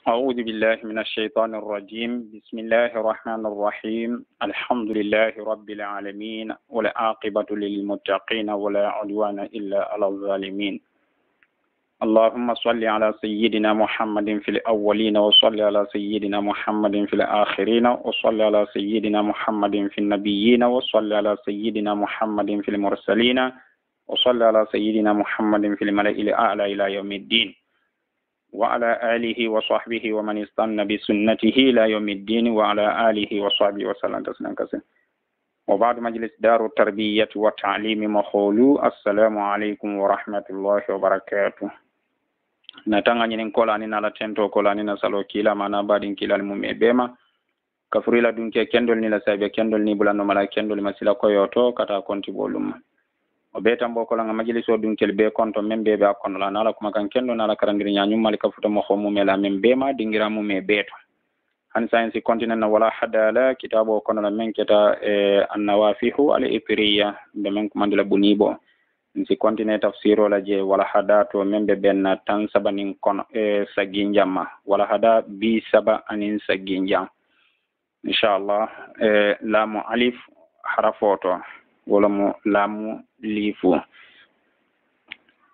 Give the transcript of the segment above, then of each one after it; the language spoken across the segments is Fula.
أعوذ بالله من الشيطان الرجيم بسم الله الرحمن الرحيم الحمد لله رب العالمين والعاقبة للمتقين ولا عدوان إلا على الظالمين اللهم صل على سيدنا محمد في الأولين وصل على سيدنا محمد في الآخرين وصل على سيدنا محمد في النبيين وصل على سيدنا محمد في المرسلين وصل على سيدنا محمد في الملأ الأعلى إلى يوم الدين وعلى آله وصحبه ومن استنى بسنته إلى يوم الدين وعلى آله وصحبه وسلم تسليما كثيرا وبعد مجلس دار التربية والتعليم مخولو السلام عليكم ورحمة الله وبركاته natanga nyinin kolani na la tento kolani na salo kila mana badin kila mume bema kafurila dunke kendol ni la sabe kendol ni bulano mala kendol masila koyoto kata konti bolum o be tambo ko la majliso dunkel be konto membe be akono la nala kuma kan kendo nala karandiri nyaanyum malika futa mo xomu mela membe ma dingira mu me beto han science continent na wala hadala kitabo kono la menketa an-nawafihu al-ipriya be men ko mandila bunibo nsi continent tafsiro la je wala hadato membe benna tan sabanin kono saginjama wala hada bi saba anin saginjam inshallah lamu alif harafoto wala mo lamu lifu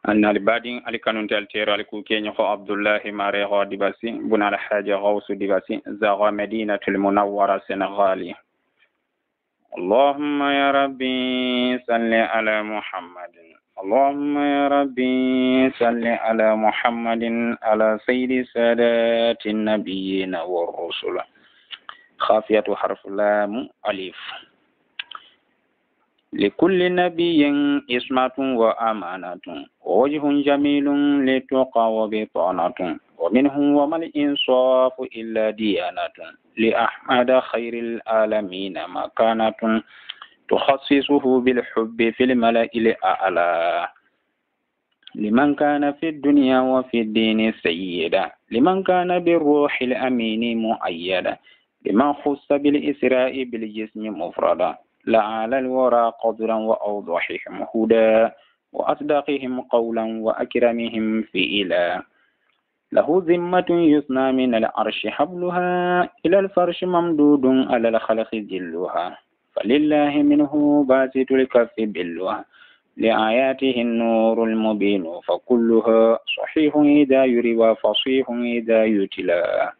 annal badin alikanun teltero aliku kenyo ko abdullah mare ho dibasi buna al haja gausu dibasi zaga madinatul munawwara senegali اللهم يا ربي صل على محمد اللهم يا ربي صل على محمد على سيد سادات النبيين والرسل خافية حرف لام ألف لكل نبي اسمة وأمانة ووجه جميل لتقى وبطانة ومنهم وما الإنصاف إلا ديانة لأحمد خير العالمين مكانة تخصصه بالحب في الملأ الأعلى لمن كان في الدنيا وفي الدين سيدا لمن كان بالروح الأمين مؤيدا لمن خص بالإسراء بالجسم مفردا لعلى الورى قدرا وأوضحهم هدى وأصدقهم قولا وأكرمهم فئلا له ذمة يثنى من العرش حبلها إلى الفرش ممدود على الخلق جلها فلله منه باسط الكف بلها لآياته النور المبين فكلها صحيح إذا يروى فصيح إذا يتلى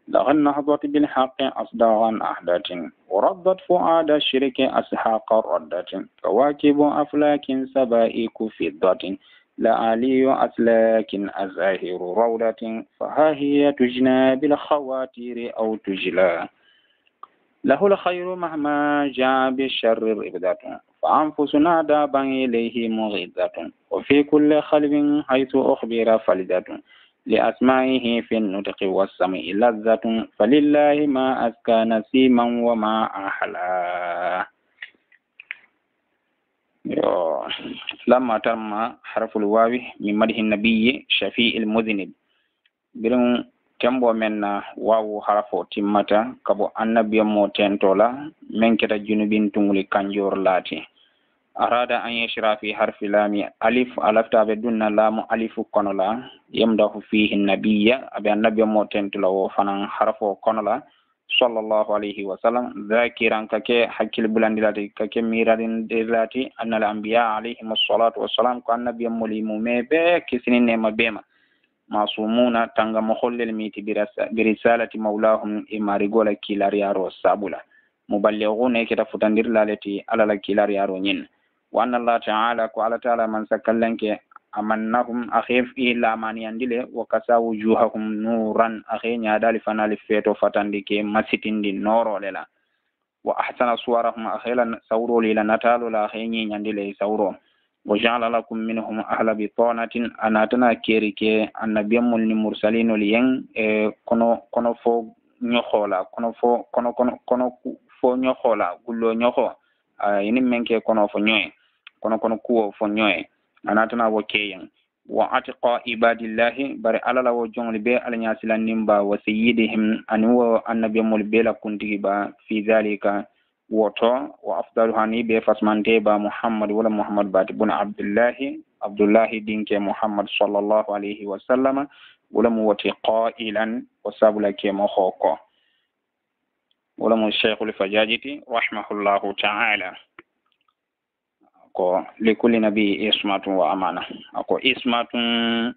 لغى النهضة بالحق أصداغا أحدة وردت فؤاد الشرك أسحاق ردة كواكب أفلاك سبائك فضة لعلي أسلاك أزاهر رودة فها هي تجنى بالخواتير أو تجلى له الخير مهما جاء بالشر ربدة فأنفسنا دابا إليه مغذة وفي كل خلب حيث أخبر فلدة لأسمائه في النطق والسمع لذة فلله ما أزكى نسيما وما أحلى لما تم حرف الواو من مدح النبي شفيع المذنب برون كمبو من واو حرف تمتا كبو النبي موتنتولا من كتا جنوبين تنغلي كانجور لاتي أراد أن يشرع في حرف لام ألف ألفت بدون لام ألف كنلا يمدح فيه النبي أبي النبي موتنتولا وفنان حرف كنلا صلى الله عليه وسلم ذاكرا كك حكي البلندلاتي كك ميرادين دلاتي أن الأنبياء عليهم الصلاة والسلام كان نبي مليم كسنين نعم بما معصومون تنغ مخل الميت برسالة مولاهم إما رجول كيلاريارو سابولا مبلغون كتا فتندر لالتي على كيلاريارو نين وأن الله تعالى وعلى تعالى من سكلنك أمنهم أخيف إلا من يندل وكسا وجوههم نورا أخي نادال فنال فيتو فتندك مسيتين دي نورو للا وأحسن صورهم أخيلا سورو للا نتالو لا أخي يندل سورو وجعل لكم منهم أهل بطانة أناتنا كيريكي النبي المرسلين لين كنو فو نيخولا كنو فو نيخولا قلو نيخو ينم منك كنو فو نيوي كنو كو فو نيوي anatana wo keyan wa atqa ibadillahi bari alala wo jongli be alanya silan nimba wa sayyidihim anwa annabi mul bela kuntigi ba fi zalika woto wa afdalu hani be fasmante ba muhammad wala muhammad bat ibn abdullahi dinke muhammad sallallahu alaihi wasallam ولم وتي قائلا وسابلا كيما خوكو ولم الشيخ الفجاجتي رحمه الله تعالى ko likulli nabi ismatun wa amana ako ismatun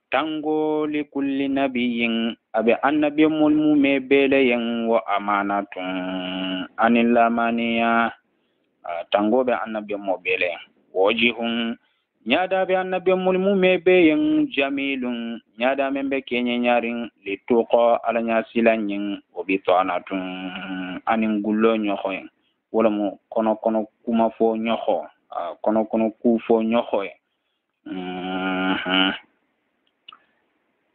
tango likulli nabiyin abe annabi mulmu me beleyen wa amanatun anil lamaniya tango be annabi mo bele wajihun nyada be annabi mulmu me beyen jamilun nyada membe kenye nyarin lituqa ala nyasilanyin obitanatun anin gullo nyoxoyen wala mo kono kuma fo nyoxo kono ku fo nyoxoye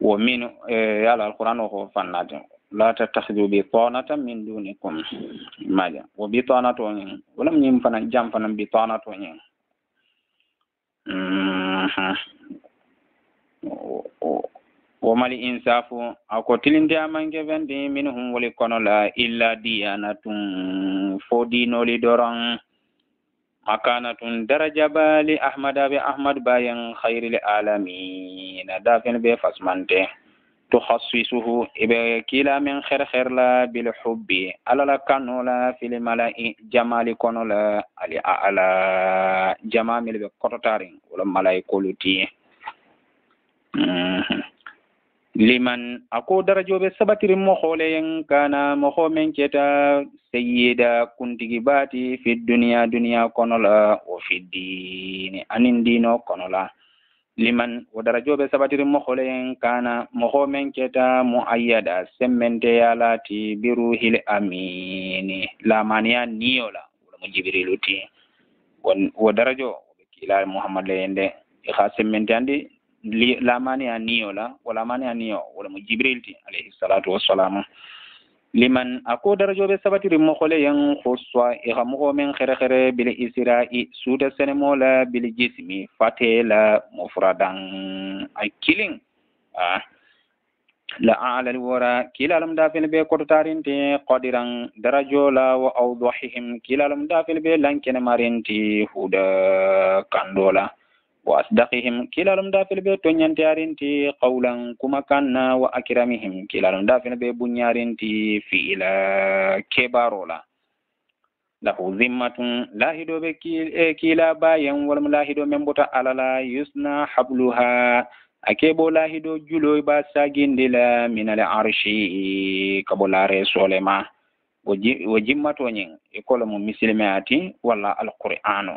ومن على القرآن وهو فناد لا تتخذوا بطانة من دونكم ماذا وبطانة ولم ينفنا جام فنا بطانة وما الإنصاف أكو تلين ديامان كفن دي منهم ولكن لا إلا ديانة فودينو لدوران مكانة درجة بالي أحمد أبي أحمد باين خير العالمين دافن بفاسمانته تخصصه إبا كلا من خير لا بالحب على لا كانولا في الملائي جمال كانولا على جمال بقطارين ولا ملائكة لتي liman ako darajo be sabatiri mo kholen kana mo khomen keta sayyida kuntigi bati fi dunya kono la o fi dini anin dino kono la liman o darajo be sabatiri mo kholen kana mo khomen keta muayyada semmente yalati biruhil amini la mania niola mo jibriluti wo darajo kila muhammad lende kha semmente andi la mani aniyo la wala mani aniyo wala mu jibril ti alayhi salatu wassalam liman ako darajo be sabatiri mo khole yang khuswa ihamo men khere bil isra'i suda senemo la bil jismi fatela mufradan ay killing la ala al wara kila lam dafil be ko tarinte qadiran darajo la wa awdahihim kila lam dafil be lankene marinti huda kandola وأصدقهم كلا دافل بي تنينتي قولا كما كان وأكرمهم كلا دافل بي بنيارنتي في إلى كبارولا له ذمة لاهدو بكيلا باين ولم لاهدو من بطا على يسنا حبلها أكيبو لاهدو جلو باساقين دلا من العرش كبولاري سولما وجمة ونين يقول مسلماتي ولا القرآن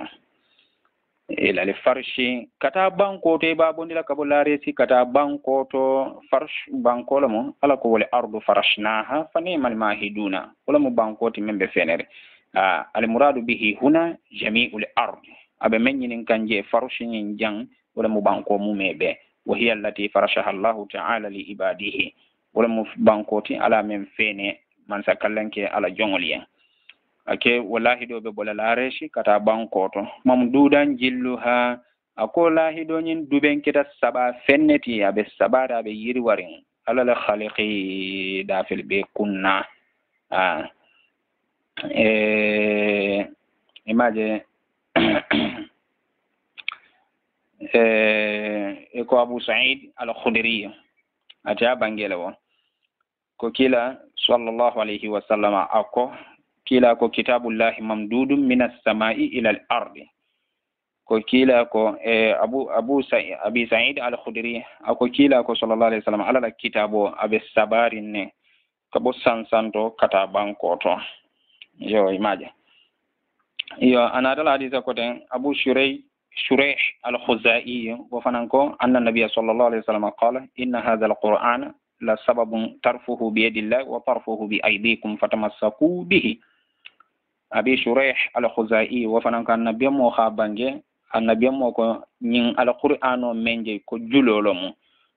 ila le farshi kata banko te babondi la kabulare si kata banko to farsh banko la mo ala ko wala ardu farashnaha fanimal mahiduna wala mo banko ti membe fenere al muradu bihi huna jami'ul ard abe menyin kanje farshi nyin jang wala mo banko mu mebe wa hiya allati farashaha Allah ta'ala li ibadihi wala mo banko ti ala men fene man sakallanke ala jongoliya ake wallahi do be bola lareshi kata bankoto mam dudan jilluha ako lahi do nyin duben kita saba fenneti abe sabara be yiri warin alal khaliqi dafil be kunna imaje ko Abu Sa'id al-Khudri aja bangelo ko kila sallallahu alaihi wasallam ako kila ko kitabullahi mamdudun minas samai ila al-ardi ko kila ko abi sa'id al-khudri ako kila ko sallallahu alaihi wasallam ala kitabo abe sabarin ne kabo sansanto kata bankoto yo imaje yo anadala hadisa ko den abu shuraih al-khuzai wa fananko anna nabiyya sallallahu alaihi wasallam qala inna hadha al-qur'ana la sababun tarfuhu bi yadillahi wa tarfuhu bi aydikum fatamassaku bihi abi shuraih al-khuzai wa fanan kan nabiyam mo khabange annabiyam mo ko nyin al-qur'ano menje ko julolo mo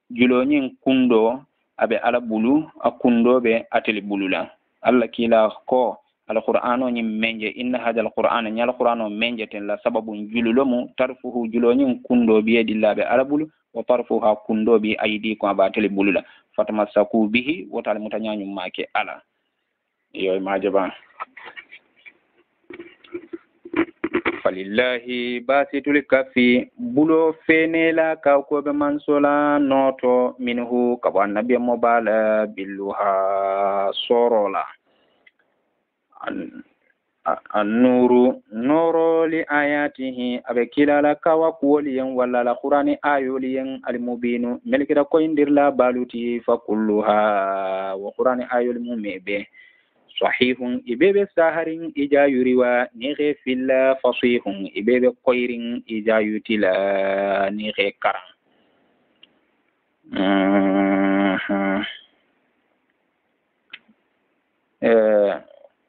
julo nyin kundo abe ala bulu akundo be ateli bulula alla kila ko al-qur'ano nyin menje inna hadha al-qur'ana nyal qur'ano menje ten la sababun jululo mo tarfuhu julo nyin kundo bi yadillahi ala bulu wa tarfuha kundo bi aydi ko ba ateli bulula fatamassaku bihi wa tal mutanyanyu make ala yo majaba falillahi basitul kafi bulo fenela ka ko be mansola noto minhu ka annabi mo bala billuha sorola annuru noro li ayatihi abe kilala kawa kuwoliyen walla la qur'ani ayoliyen almubinu melkira ko indirla baluti fa kulluha wa qur'ani ayol mumebe sahihun ibebe saharin ijayuriwa nige filla fasihun ibebe koirin ijayutila nige karan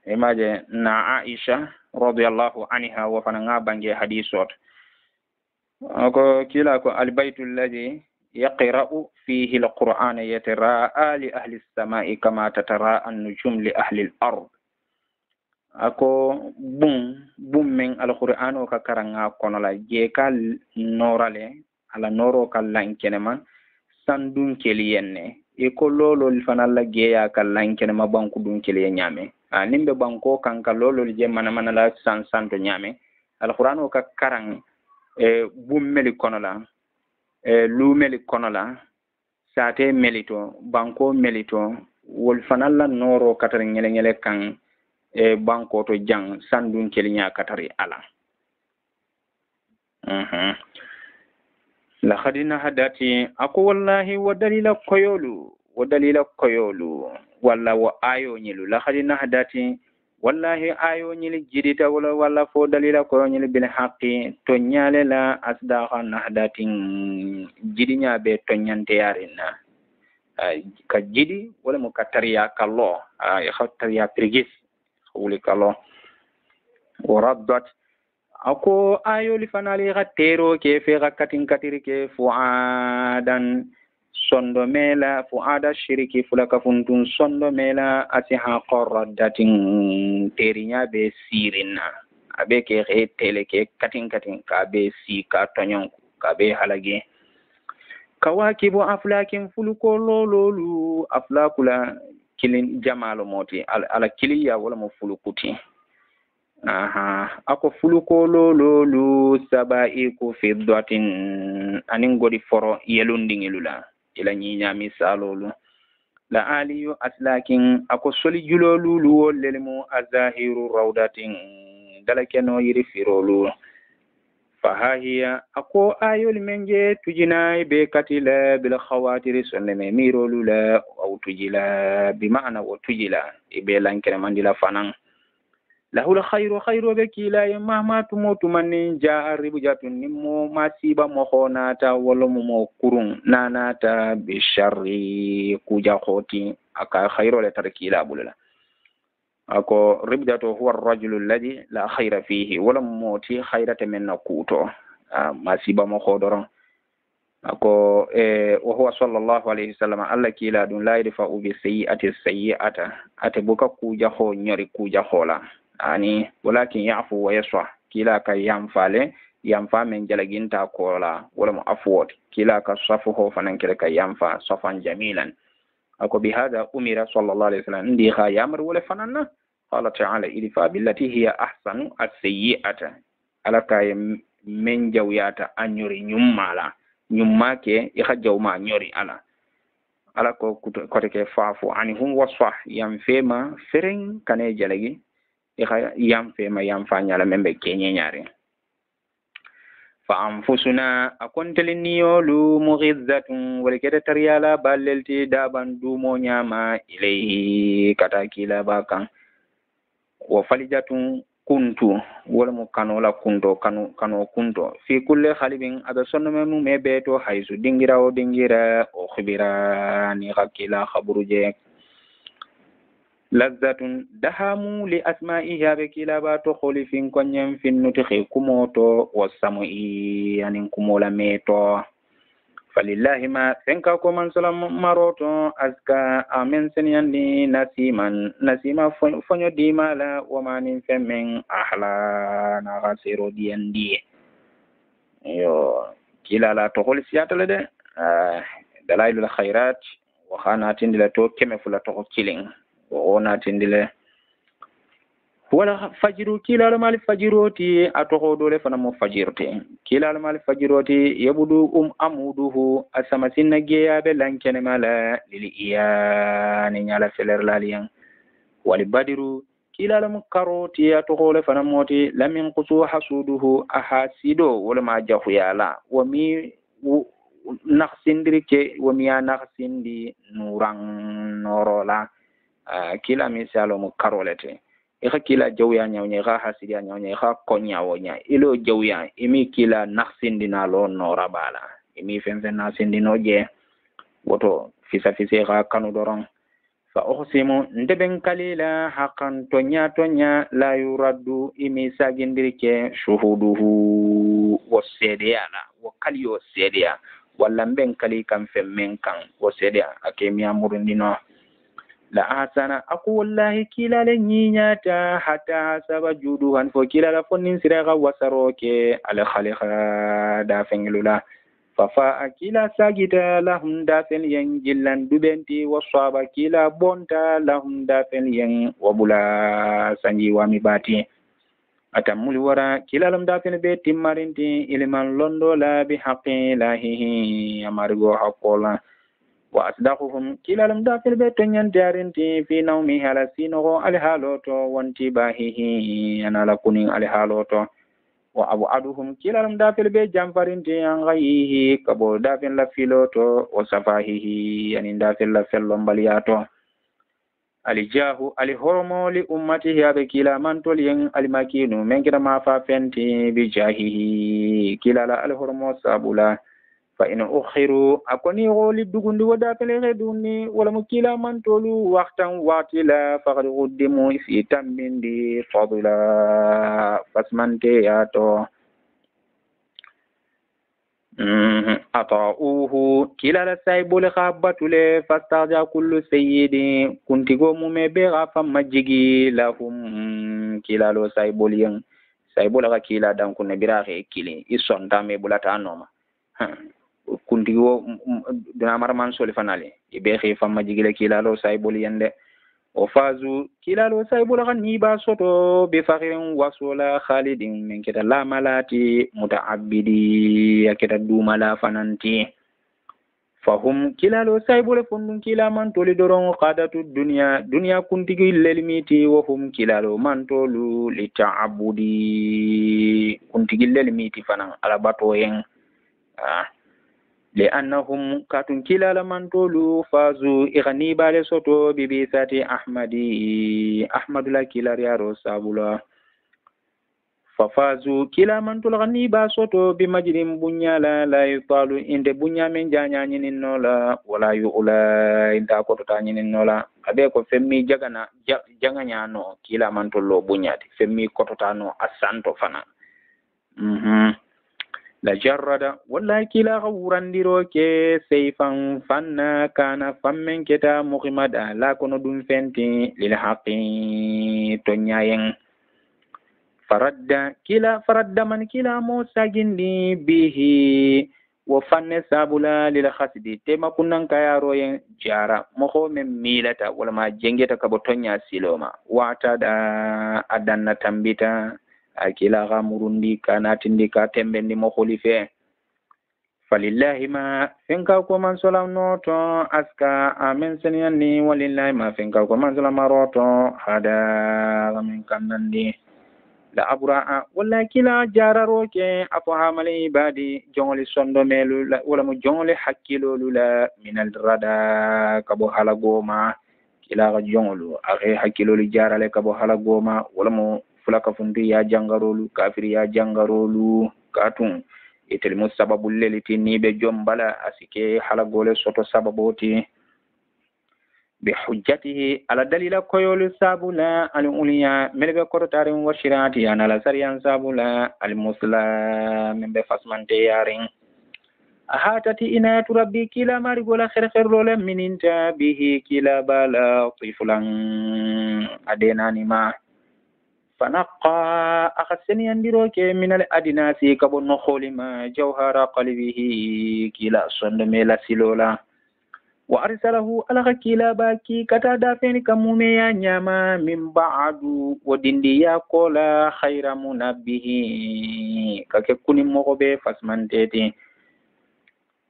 imaje na Aisha radiyallahu anha wa fananga bange hadisot ko kila ko albaytu alladhi yaqra'u fihi alquran yatara'a li ahli as-sama'i kama tatara'a an-nujum li ahli al-ard ako bum men alquran o ka karanga kono la je kal norale ala noro kal lankenema sandun keliyenne e ko lolol fanalla geya kal lankenema banku dun keliye nyame nimbe banko kanka lolol je mana la santo nyame alquran o ka karang bum meli kono la lu meli kono la sate melito banko melito wol fanalla noro katare ngele kan banko to jang sandun kelinya katari ala la khadina hadati ako wallahi wa dalila koyolu walla wa ayo nyilu la khadina hadati wallahi ayo nyili jidita walla fo dalila ko nyili bil haqqi to nyale la asdaqa nahdatin jidinya be to nyante yarina ka jidi wala mo katariya kallo khatariya prigis wuli kallo waraddat ako ayo li fanali gatero ke fe gakatin katiri ke fuadan sondo mela fuada shiriki fulaka funtun sondo mela asiha qarradatin terinya be sirina abe ke tele ke katin ka be si ka tonyon ka be halage kawakibu aflakin fuluko lololu aflakula kilin jamalo moti ala kiliya wala mo fulukuti ako fuluko lololu sabaiku fiddatin anin godi foro yelundingilula ila nyinya misalolu la aliyu aslakin ako soli julolulu wollelmu azahiru rawdatin dalakeno yiri firolu fahahiya ako ayol menje tujina be katila bil khawatiri sonne me mirolu la aw tujila bi ma'ana wa tujila ibe lankere mandila fanan lahul khairu bekila mahma tumotu manni jaa ribujatun nimmo masiba mo khonata wala mo kurun nanata bi sharri kuja khoti aka khairu le tarkila bulala ako ribjatu huwa ar-rajulu alladhi la khayra fihi wala moti khayrata min nakuto masiba mo khodoron ako wa huwa sallallahu alayhi wasallam alla kila dun la yadfa'u bi sayyi'ati ate buka kuja ho nyori kuja hola ani walakin ya'fu wa yasfa kila ka yamfa men jalaginta kola wala mu afwot kila ka safu ho fanan kila ka yamfa safan jamilan ako bi hada umira sallallahu alayhi wasallam ndi kha yamr wala fananna qala ta'ala idfa billati hiya ahsanu as-sayyi'ata alaka men jawyata anyori nyummake ikha jawma nyori ala ko koteke faafu anihum wasfah yamfema fereng kane jalagi ikha yamfema yamfanyala membe kenye nyare fa anfusuna akonteliniyo mughizzatun walikata tariyala balelti daban dumo nyama ilayhi katakila bakan wa falijatun kuntu wala mu kanola kano kunto fi kulli khalibin ada sonno me beto haisu dingira o khibira ni hakila khaburuje lazzatun dahamu li asma'iha be kila ba to kholifin konyem fin nutikhi kumoto wasamu'i yanin kumola meto falillahi ma fenka ko man salam maroto aska amen senyandi nasima fonyo dimala wa manin femen ahla na gasiro diandi yo kila la to khol siyatale de dalailul khairat wa khana tindila to keme fula to killing ona tindile wala fajiru kilal mal fajiroti atoko dole fana mo fajirte kilal mal fajiroti yabudu amuduhu asama sinna geya be lankene mala lil iyani nyala feler laliyan wal badiru kilal mu karoti atoko le fana moti lamin qusu hasuduhu ahasido wala ma jahu yala wa mi naqsindirike wa mi naqsindi nuran norola kila misalo mu karolete kila jawya nyawnya hasidi nyawnya konya wonya ilo jawya imi kila naksindi na lo nora bala imi fenfen na sindi noje woto fisa kanu dorong fa uqsimu ndeben kalila haqqan tonya la yuraddu imi sagindirke shuhuduhu wasediyala wa kaliyo sediya walla ben kali kan femmen kan wasediya akemi amurundino la asana aku wallahi kila le nyinyata hatta saba juduhan fo kila la fonnin siraga wasaroke al khaliqa da fengilula fafa akila sagita lahum da fen yen jillan dubenti wasaba kila bonta lahum da fen yen wabula sanji wami bati atamul wara kila lam da fen be timmarinti ilman londo la bi haqqi lahi amargo haqqola wa asdaquhum kilalum da fil beton yan darinti fi nawmi hala sino al haloto wanti bahihi anala kunin al haloto wa abu aduhum kilalum da fil be jamfarinti an ghayhi kabo da fil la filoto wa safahihi anin da fil la fellom baliyato alijahu ali hormo li ummatihi abe kila mantol yen alimakinu menkira ma fa fenti bi jahihi kilala al hormo sabula fa in ukhiru akoni goli dugundi wada pele dunni wala mukila man tolu waqtan watila faqad quddimu fi tambindi fadila fasmante yato ata'uhu kila la saybul khabatule fastaja kullu sayyidi kuntigo mume be gafa majigi lahum kila lo saybul yen saybul ga kila dan kunne biraxe kili isonta me bulata noma kuntigo duna marman soli fanale ibe xe famma jigile kilalo saybol yende o fazu kilalo saybol kan ni ba soto be faqirin wasola khalidin min kita la malati muta'abbidi yakita dumala fananti fahum kilalo saybol fundun kila man toli doron qadatu dunya kuntigi lelmiti wa hum kilalo man tolu li ta'abbudi kuntigi lelmiti fanan alabato yen لأنهم كاتون كلا لمن تولو فازو إغني بالي سوتو ببيثاتي أحمد لا كلا ريارو سابولا ففازو كلا من تولو غني باسوتو بمجرم بنيا لا يطالو إند بنيا من جانيا نينولا ولا يؤلا إند أكوتو تاني نينولا أبيكو فمي جاغانا نو كلا من تولو بنيا فمي كوتو تانو أسانتو فانا la jarrada wallahi kila gawrandiro ke sayfan fanna kana fammen keta muqimada la kono dum fenti lil haqi to nyayen faradda man kila mo sagindi bihi wa fanne sabula lil khasdi tema kunnan kayaro yen jara moko men milata wala ma jengeta kabo tonya siloma wata da adanna tambita akila gamurundi kanatindi ka tembendi mo kholife falillahi ma finka ko man salam noto aska amen senyanni walillahi ma finka ko man salam maroto hada min kannandi la abraa walla kila jararo ke afahamali ibadi jongoli sondo melu wala mo jongoli hakkilo lula minal rada kabo halagoma kila ga jongolu akhe hakkilo li jarale kabo halagoma wala mo fulaka fundi ya jangarolu kafiri ya jangarolu katun itel musababu leliti ni be jombala asike halagole soto sababoti bi hujjatihi ala dalila koyolu sabula al uliya melbe korotarin wa shirati ana la sariyan sabula al muslim membe fasmante yarin ahatati inayatu rabbi kila mari gola khair lole mininta bihi kila bala tifulan adenani ma فنقى أخسني أندروك من الأدناس كبن خولما جوهر قلبه كلا صندميلا سلولا wa arsalahu alaka kila baki kata dafeni kamume ya nyama min ba'du wodindi ya kola khayra munabbihi kake kuni mogobe fasmanteti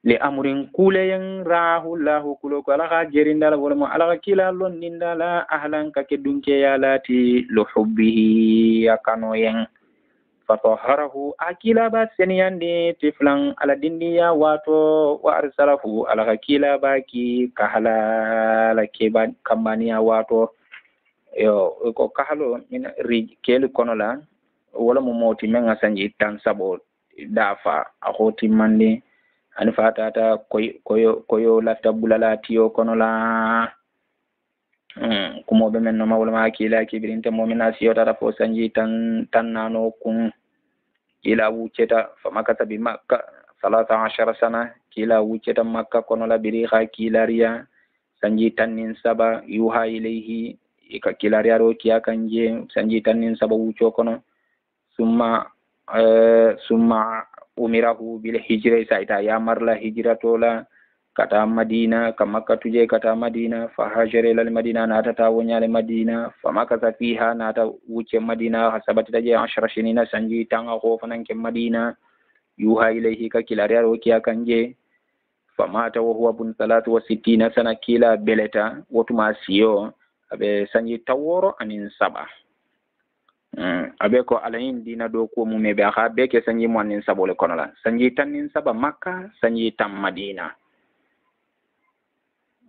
li amrin kuleyen rahu lahu kuloko alaka gerindala wolemo alaka kila lonnindala ahlan kake dunke ya lati luhubbihi yakanoyen fataharahu akila ba seniyande tiflan ala dindiya wato wa arsalahu ala kila baki kahala la keba kambaniya wato yo ko kahalo min ri kelu konola wala mo moti men asanji tan sabo dafa akoti mande an fatata koyo lafta bulala tiyo konola kumo be men no mawla ma kila kibirinte momina siyota fo sanji tan nano kun kila wuceta fa makata bi makka 13 sana kila wuceta makka kono la biri kha kilariya sanji tannin saba yuha ilayhi ka kilariya ro kiya kanje sanji tannin saba wuco kono summa umirahu bil hijra saita ya marla hijratola kata madina kama katuje kata madina fa hajara ila madina na tata wonyale madina fa makasa fiha na ta wuce madina hasabati taje 10 shinina sanji tanga ko fanan ke madina yuha ilayhi ka kilariya ro kiya kanje fa mata wa huwa bun 63 sana kila beleta wotuma siyo abe sanji taworo anin saba abe ko alayin dina do ko mu mebe ha be ke sanji mo anin sabole konola sanji tanin saba makka sanji tam madina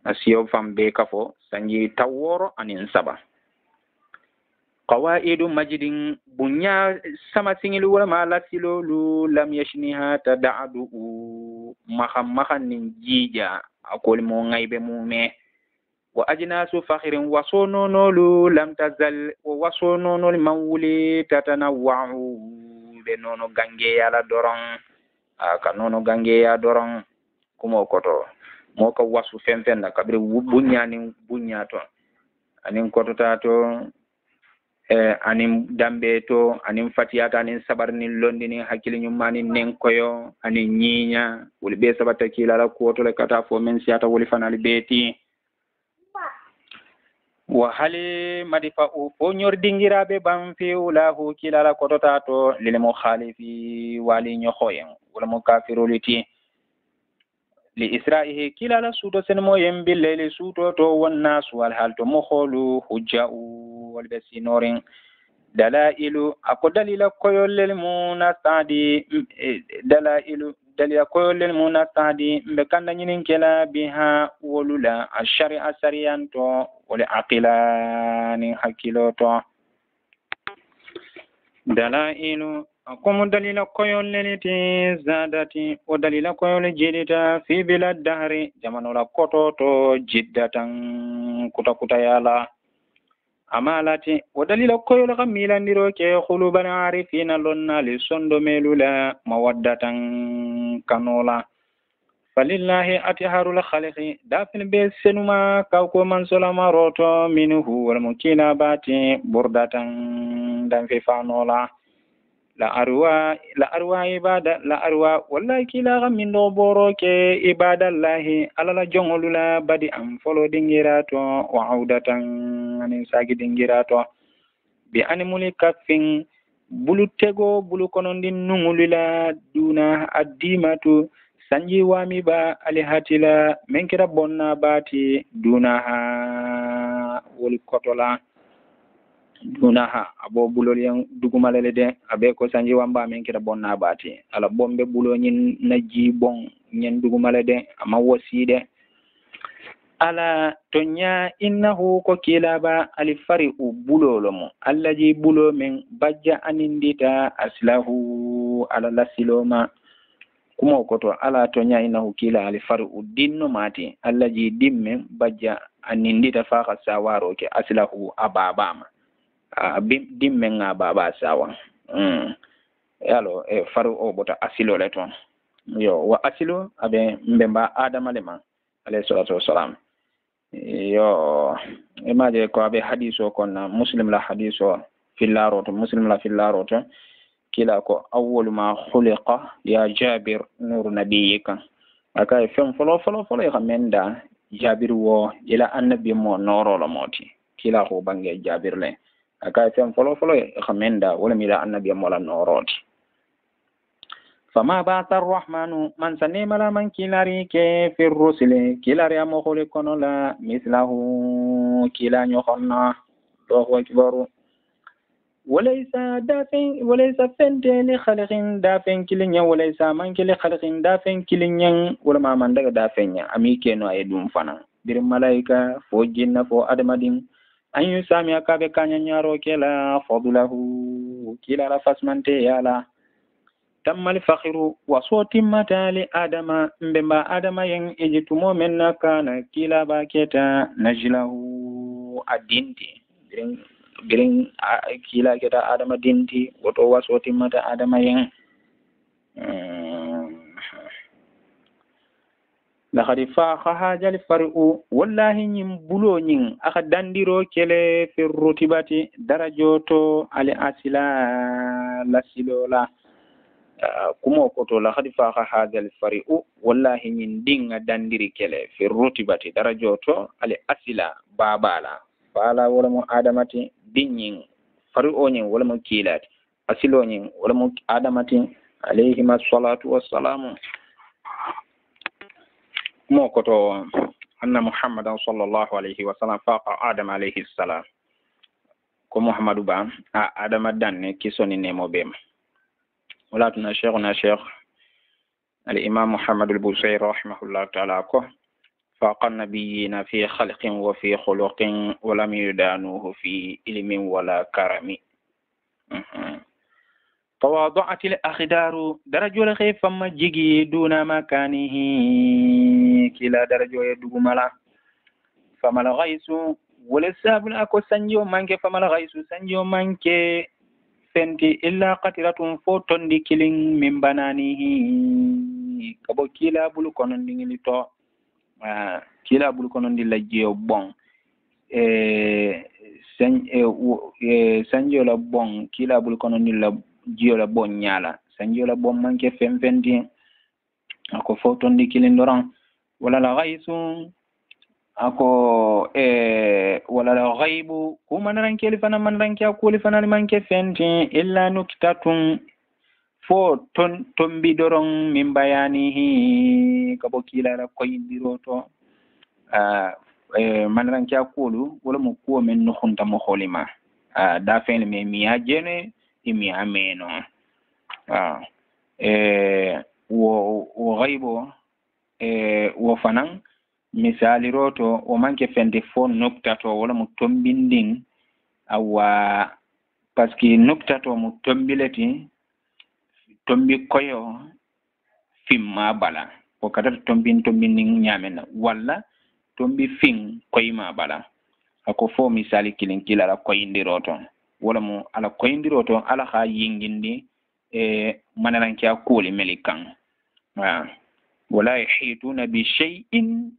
asiyo fambe kafo sanji taworo anin saba qawaidu majdin bunya sama singilu wala mala silolu lam yashniha tad'u mahammahan jija akol mo ngaybe mume wa ajnasu fakhirin wasononolu lam tazal wa wasononol mawuli tatanawwa'u be nono gange yala doron aka nono gange ya doron kumo koto moko wasu femfen da kabri bunya to anin kotota to anin dambe to anin fatiyata anin sabarni londini hakkili nyumani nenkoyo anin nyinya wuli be sabata kila la ko to le kata fo men siata wuli fanali beti wa hali madifa fo nyor dingirabe bam fi ulahu kila la kotota to lil mukhalifi wali nyohoyen wala mo kafiruliti li isra'ihi kila la suto senmo yembil li suto to wannas wal halto mokholu hujja'u wal basinorin dalailu ako dalila koyollel munastadi dalila koyollel munastadi be kanda nyinin kela biha wolula ashari'a sariyanto wal aqilani hakiloto dalailu akomu dalila koyolleliti zadati o dalila koyolle jedita fi bilad dahri jamanola kototo jiddatan kuta yala amalati o dalila koyolle kam milandiro ke khuluban arifina lonna li sondo melula mawaddatan kanola falillahi atharul khaliqi dafin be senuma kawko man solama roto minhu wal mukina bati burdatan dan fi fanola la arwa ibada la arwa wallahi kila min do boro ke ibadallahi alala jongolula badi am folo dingirato wa audatan anin sagi dingirato bi animuli kaffin bulu tego bulu konondin nungulila duna addimatu sanji wami ba alihatila menkira bonna bati duna ha wol kotola dunaha abo bulol yang dugumalele de abe ko sanji wamba men kida bonna bati ala bombe bulo nyin naji bon nyen dugumale de ama waside ala tonya innahu ko kilaba alifari bulolo mo allaji bulo men bajja anindita aslahu ala lasiloma kuma koto ala tonya innahu kila alifari dinno mati allaji dimme bajja anindita fa khasawaro ke aslahu ababama dimmen nga baba sawa yalo faru o bota asilo le ton yo wa asilo abe mbemba adama le man alayhi salatu wassalam yo imaje ko abe hadiso konna muslim la hadiso fillaroto muslim la fillaroto kila ko awwalu ma khuliqa ya jabir nur nabiyika aka fem folo ya menda jabir wo ila annabi mo noro la moti kila ko bange jabir le aka fem folo khamenda wala mi la annabi mo la noroti fama ba'atha ar-rahmanu man sanima la man kilari ke fi rusuli kilari amo kholi kono la mislahu kila nyokonna do ko kibaru walaysa fente li khalqin dafin kilinya walaysa man kili khalqin dafin kilinya wala ma man daga dafenya ami keno ay dum fana bir malaika fo jinna fo admadin an yusami akabe kanya nyaro kela fadlahu kila rafasmante yala tammal fakhiru wa sotimata li adama mbemba adama yen ejitumo menna kana kila baketa najlahu adinti birin kila keta adama dinti woto wa sotimata adama yen لقد فاق هذا الفرق والله نيم بلو نين اخا دانديرو كله في الرتبه درجوتو على اسلا لا سيلولا كما كوتو لقد فاق هذا الفرق والله نين دين دانديري كله في الرتبه درجوتو على اسلا بابالا فالا ولا مو ادماتي دين فرقو نين ولا مو كيلات اسلو نين ولا مو ادماتي عليهم الصلاه والسلام موكوتو أن محمد صلى الله عليه وسلم فاق آدم عليه السلام كو محمد بام آدم دان كيسوني نيمو بيم ولاتنا شيخنا شيخ الإمام محمد البوصيري رحمه الله تعالى كو فاق النبيين في خلق وفي خلق ولم يدانوه في علم ولا كرم تواضعت الأخدار درجة الخيف فما جيجي دون مكانه كلا درجة يدوب ملا فما الغيس ولساب الأكو سنجو مانك فما الغيس سنجو مانك فنتي إلا قتلة فوتون دي كيلين من بنانه كبو كلا بلو كونون دي لتو كلا بلو كونون دي لجيو بون سنجو لا بون كلا بلو كونون دي jiola bon nyala sanjola bon manke femfendi ako fotondi kilindoran wala la ghaisu ako wala la ghaibu kuma naran kelifana manran kya kulifana manke fenti illa nuktatun foton tombi doron min bayanihi kabo kila la koyindiroto manran kya kulu wala mo ko men no khunta mo holima da fen me miya jene imi ameno wo ghaibo wo fanan misali roto o manke fende fo noktato wala mo tombindin awa paski noktato mo tombileti tombi koyo fimma bala ko kata tombindin nyamena walla tombi fin koyma bala ako fo misali kilin kilala koyindiroto wala mo ala koyndiroto ala ha yingindi manaran kya kuli melikan wala yahituna bi shay'in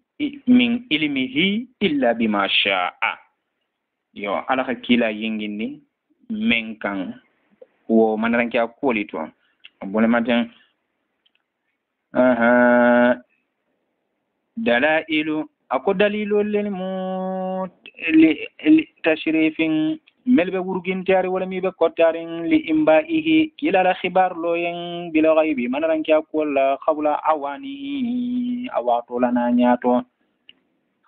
min ilmihi illa bima sha'a yo ala ha kila yingindi menkan wo manaran kya kuli to bole maten dalailu ako dalilu lil mu tashrifin melbe wurgintari wala mi be kotarin li imbaihi kila la khibar lo yen bila ghaibi manaran kya kola qabla awani awato lana nyato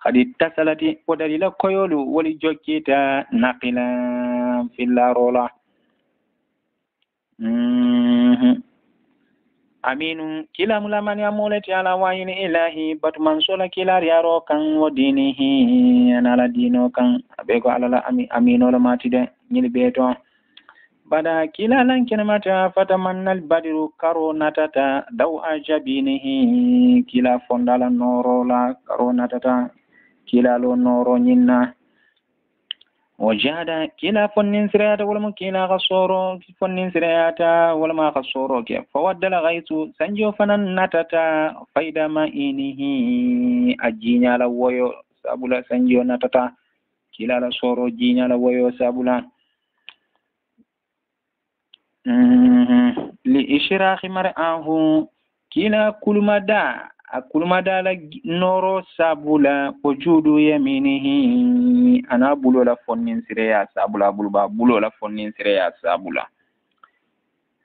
khadi tasalati o dalila koyolu wali jokkita naqila filla rola aminu kila mulamani amulati ala wayni ilahi batman sola kila yaro kan wadinihi anala dino kan be ko ala amino la matide nyil beto bada kila lan kenamata fatamannal badiru karo natata daw ajabinihi kila fondala noro la karo natata kila lo noro nyinna wajada kila fonnin sirata wala mo kila gasoro fonnin sirata wala ma gasoro ke fawaddala ghaisu sanjo fanan natata faida ma inihi ajinya la woyo sabula sanjo natata kila la soro jinya la woyo sabula li ishrahi mar'ahu kila kulumada akulma dala noro sabula wujudu yaminihi ana bulo la fonnin sireya sabula bulba bulo la fonnin sireya sabula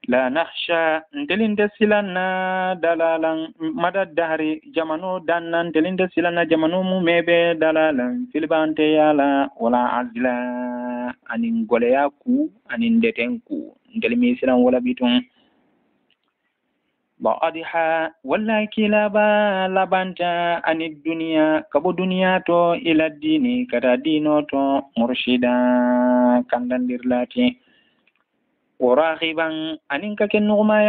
la nakhsha ndelinde silana dalalan mada dahri jamano dannan ndelinde silana jamano mu mebe dalalan filbante yala wala azla anin goleya ku anin deten ku ndelmi silan wala bitun ba'adha wallahi kilaba labanta anid dunya kabo dunya to ila dini kada dino to murshida kandandirlati ورغبا أنك كنغما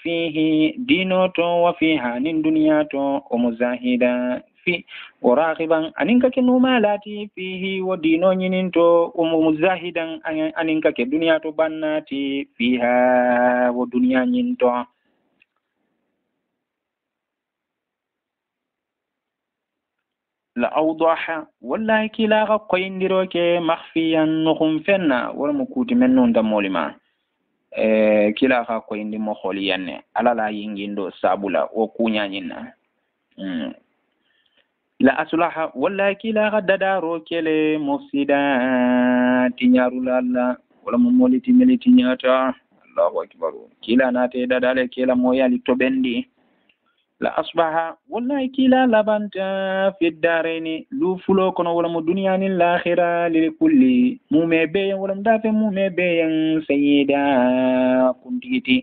فيه دينوتو وفيها من دنياتو ومزاهدا في وراغبا أنك كنغما فيه ودينو نينتو ومزاهدا أنك كدنياتو بناتي فيها ودنيا نينتو la awdaha wallahi kilaga koyndiroke makhfiyan nukhum fenna wala mukuti men non damolima kilaga koyndi mo kholiyanne alala yingindo sabula o kunyanyina la aslaha wallahi kilaga dadaro kele mufsida tinyarulalla wala mo moliti meliti nyata Allahu akbar kila nate dadale kila moyali to bendi la asbaha wallahi kila labanta fi dareni lu fulo kono wala mo dunya ni l'akhirah li kulli mume be wala ndafe mume be sayyida kuntigiti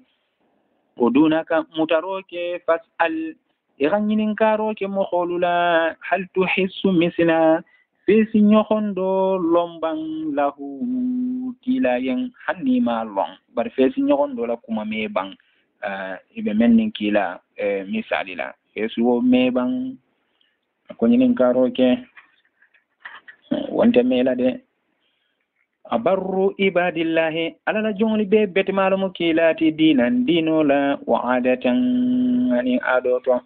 odunaka mutaroke fasal iranyinin karoke mo kholula hal tuhissu misla fi sinyokondo lombang lahu kila yang hanni ma long bar fi sinyokondo la kuma me bang ibe mennin kila misali la yesu meban ko nyinin karoke wonte mela de abarru ibadillahi alala jongli be beti malamu kilati dinan dinola wa adatan ani adoto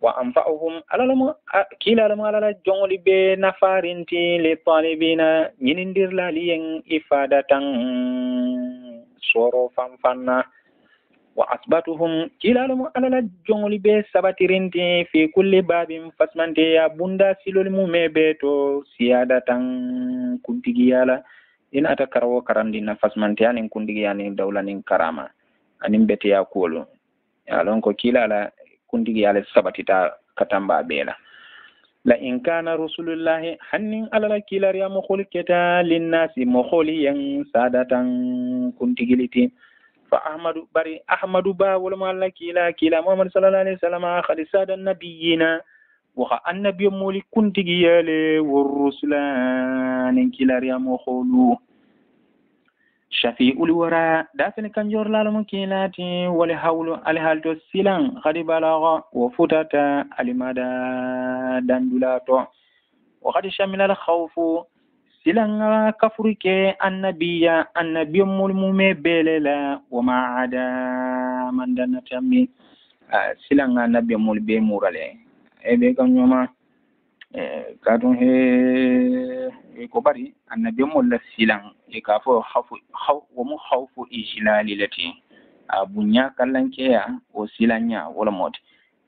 wa anfa'uhum alalamu kilalamu alala jongli be nafarinti li talibina nyinindirla liyen ifadatan soro fanfanna wa asbatuhum kilalum alala jongli be sabatirinti fi kulli babin fasmante ya bunda silol mumebe to siyadatan kuntigiyala ina ata karawo karandi na fasmante anin kuntigiyani dawlanin karama anin bete ya kolo alon ko kilala kuntigiyala sabatita katamba bela la in kana rasulullahi hannin alala kilari ya mukhulketa linnasi mukhuliyan sadatan kuntigiliti fa ahmadu bari ahmadu ba wala malla kila muhammad sallallahu alaihi wasallam khadisada nabiyina wa annabiy muli kuntigi yale wurrusulan kila riamo khulu shafi'ul wara dafin kanjor lalamu kilati wal hawlu al halto silan khadi balagha wa futata alimada dandulato wa khadi shamila al khawfu silanga kafurike annabiy mulmume belela wa ma'ada mandana tammi silanga annabiy mulbe murale ebe kanyoma kadon he ko bari annabiy mulla silang e ka fo khawfu ijlali lati abunya kallanke ya o silanya wala mot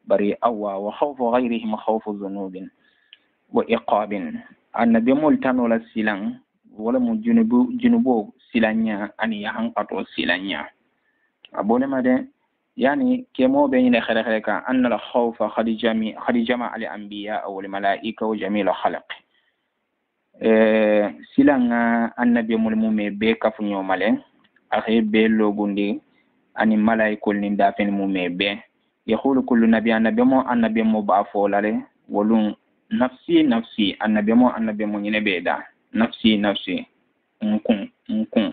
bari awwa wa khawfu ghayrihim khawfu dhunubin wa iqabin annabi mol tanola silang wala mu junubo silanya ani ya hanqato silanya abone made yani kemo be ni khare ka anna al khawfa khadijama al anbiya aw al malaika wa jamil khalq silanga annabi mol mume be kafunyo male akhe be logundi ani malaikol ni dafen mume be yaqulu kullu annabi mo ba fo lale wolun nafsi annabi mo nyine beda nafsi nkun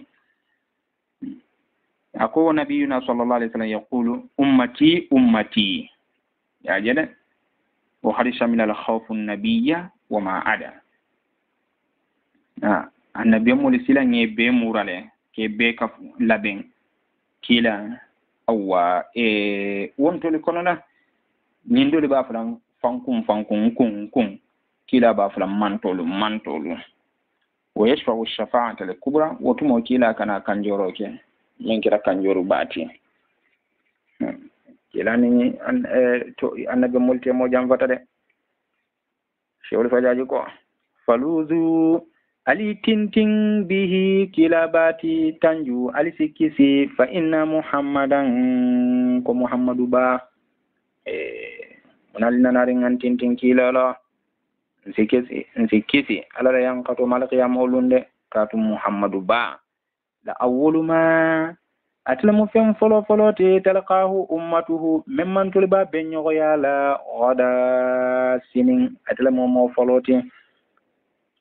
ako nabiyuna sallallahu alaihi wasallam yaqulu ummati ya jada wa hadisa min al khawf an-nabiyya wa ma ada annabi mo sila be murale ke be ka laben kila awa wonto le konola nindo le ba falan fankun kun kila ba fulan mantolu wa yashfa'u shafa'ata al-kubra wa tumo kila kana kanjoro ke min kira kanjoro bati kilani to annabi multe mo jam fata de shewul fajaji ko faluzu ali tintin bihi kilabati tanju ali sikisi fa inna muhammadan ko muhammadu ba onali nanari ngan tintin kilala nsikisi alala yankato malqiyam olunde katu muhammadu ba la awwalu ma atlamu fen folo te talqahu ummatuhu memman tulba benyo yala wada sinin atlamu mo folote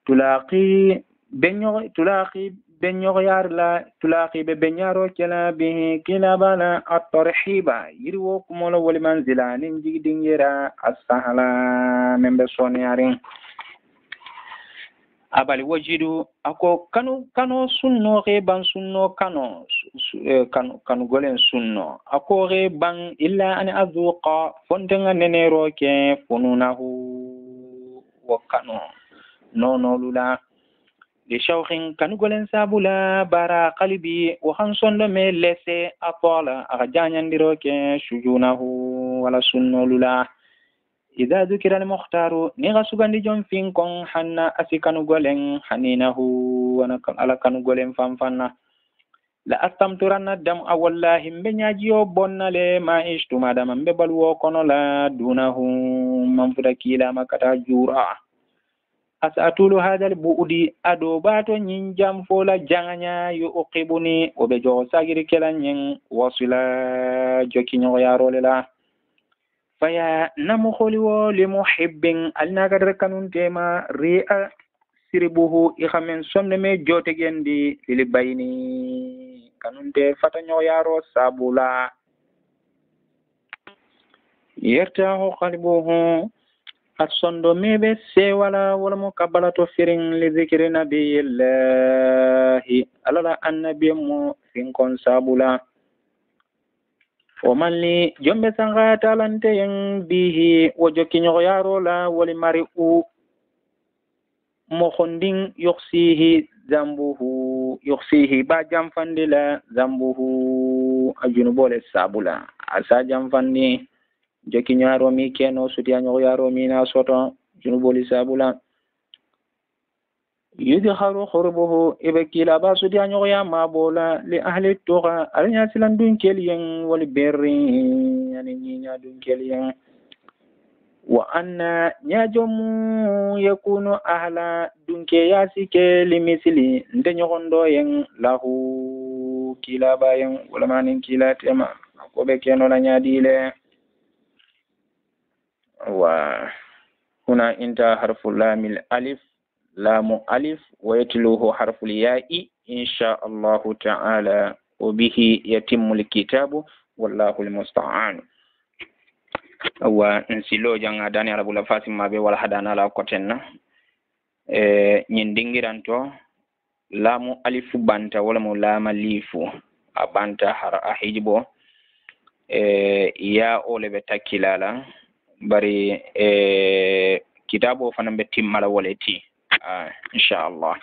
tulaqi benyo yar la tulaqi be benyaro kala bihi kila bala at-tarhiba yirwo kumolo wal manzila nin jigdin yera as-sahala membe sonyarin abali wajidu ako kano sunno ke ban sunno kano golen sunno ako re ban illa an azuqa fontenga nenero ke fununahu wa kano no lula li shawkhin kanu golen sabula bara qalbi wa khanson do me lese atola aga janyandiro ke shujunahu wala sunno lula إذا ذكر المختار نغسو غندي جون فين كون حنا أسيكانو غولين حنينه ونكال على كانو غولين فانفانا لا أستمترن الدم والله مبنياجيو بونا لي ما إشتو مادام مببلو كونو لا دونه من فدكيلا مكتا جورا أسأتول هذا البؤدي أدوباتو نينجام فولا جانيا يؤقبني وبجو ساجري كلا نين وصلا جوكي نيو يارو للا faya namu kholiwo li muhibbin alnagadar kanun tema ri'a siribuhu ikhamen somne me jote gendi lili bayni kanun te fatanyo yaro sabula yertahu qalbuhu asondo mebe se wala mo kabalato firin li zikri nabiyillahi alala annabi mo fin kon sabula ومن لي جنب سنغا تالنتين به وجوكي نغيارو لا ولماري او مخندين يخسيه با جنفاندي لا ذنبه الجنوبول السابولا أسا جنفاندي جوكي نغيارو مي كينو سوتيا نغيارو مينا سوتو جنوبول السابولا يدخل خربه إبكي لا باس دي أن يغيا ما بولا لأهل التغى أرنيا سلان دون كليين والبرين يعني نينا دون كليين وأن نجم يكون أهل دون كياسي كلمثلي ندنيغن دوين له كلا باين ولا مانين كلا تيما أكو بكينو لنيادي له وهنا انتهى حرف اللام الألف لام ألف ويتلوه حرف الياء إن شاء الله تعالى وبه يتم الكتاب والله المستعان ونسلو جان داني على بولا فاسم ما بي ولا حدانا لا كوتنا نيندينغيرانتو لام ألف بانتا ولا مو لام ليف بانتا حر أحيجبو يا أولي بتاكيلالا بري كتابو فنم بتم على ولتي إن شاء الله